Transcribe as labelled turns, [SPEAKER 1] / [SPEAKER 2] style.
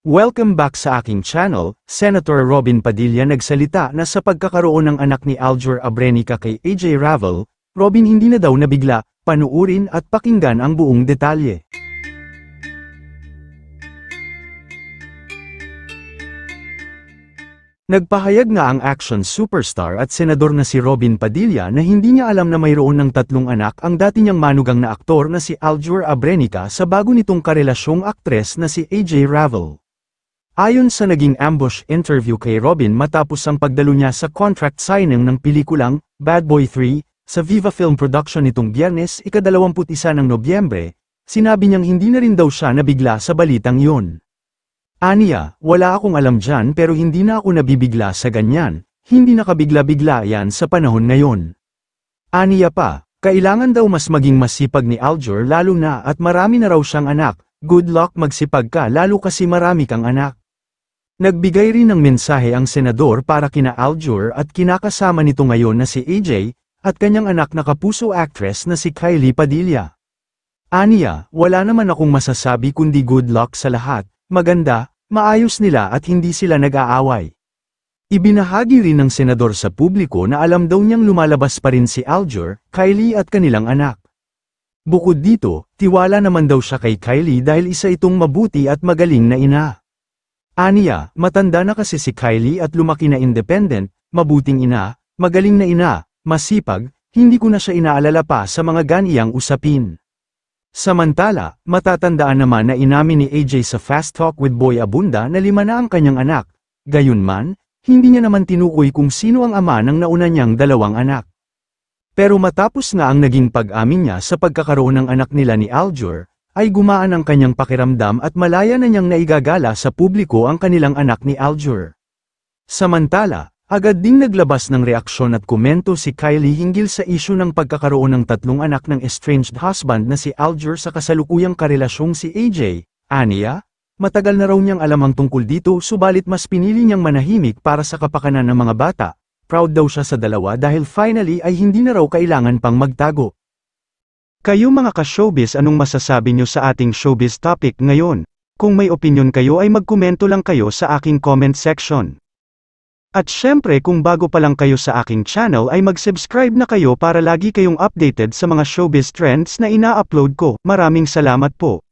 [SPEAKER 1] Welcome back sa aking channel. Senator Robin Padilla nagsalita na sa pagkakaroon ng anak ni Aljur Abrenica kay AJ Ravel, Robin hindi na daw nabigla, panuurin at pakinggan ang buong detalye. Nagpahayag nga ang action superstar at senador na si Robin Padilla na hindi niya alam na mayroon ng tatlong anak ang dati niyang manugang na aktor na si Aljur Abrenica sa bago nitong karelasyong aktres na si AJ Ravel. Ayon sa naging ambush interview kay Robin matapos ang pagdalo niya sa contract signing ng pelikulang Bad Boy 3 sa Viva Film Production nitong Biyernes, ika-21 ng Nobyembre, sinabi niyang hindi na rin daw siya nabigla sa balitang yun. Aniya, wala akong alam dyan pero hindi na ako nabibigla sa ganyan, hindi nakabigla-bigla yan sa panahon ngayon. Aniya pa, kailangan daw mas maging masipag ni Aljur lalo na at marami na raw siyang anak, good luck magsipag ka lalo kasi marami kang anak. Nagbigay rin ng mensahe ang senador para kina Aljur at kinakasama nito ngayon na si AJ, at kanyang anak na kapuso actress na si Kylie Padilla. Aniya, wala naman akong masasabi kundi good luck sa lahat, maganda, maayos nila at hindi sila nag-aaway. Ibinahagi rin ng senador sa publiko na alam daw niyang lumalabas pa rin si Aljur, Kylie at kanilang anak. Bukod dito, tiwala naman daw siya kay Kylie dahil isa itong mabuti at magaling na ina. Aniya, matanda na kasi si Kylie at lumaki na independent, mabuting ina, magaling na ina, masipag, hindi ko na siya inaalala pa sa mga ganiyang usapin. Samantala, matatandaan naman na inamin ni AJ sa Fast Talk with Boy Abunda na 5 na ang kanyang anak, gayunman, hindi niya naman tinukoy kung sino ang ama ng nauna niyang 2 anak. Pero matapos nga ang naging pag-amin niya sa pagkakaroon ng anak nila ni Aljur, ay gumaan ang kanyang pakiramdam at malaya na niyang naigagala sa publiko ang kanilang anak ni Aljur. Samantala, agad ding naglabas ng reaksyon at komento si Kylie hinggil sa isyu ng pagkakaroon ng 3 anak ng estranged husband na si Aljur sa kasalukuyang karelasyong si AJ. Aniya, matagal na raw niyang alam ang tungkol dito subalit mas pinili niyang manahimik para sa kapakanan ng mga bata. Proud daw siya sa dalawa dahil finally ay hindi na raw kailangan pang magtago. Kayo mga ka-showbiz, anong masasabi niyo sa ating showbiz topic ngayon? Kung may opinion kayo ay magkomento lang kayo sa aking comment section. At syempre kung bago pa lang kayo sa aking channel ay mag-subscribe na kayo para lagi kayong updated sa mga showbiz trends na ina-upload ko. Maraming salamat po.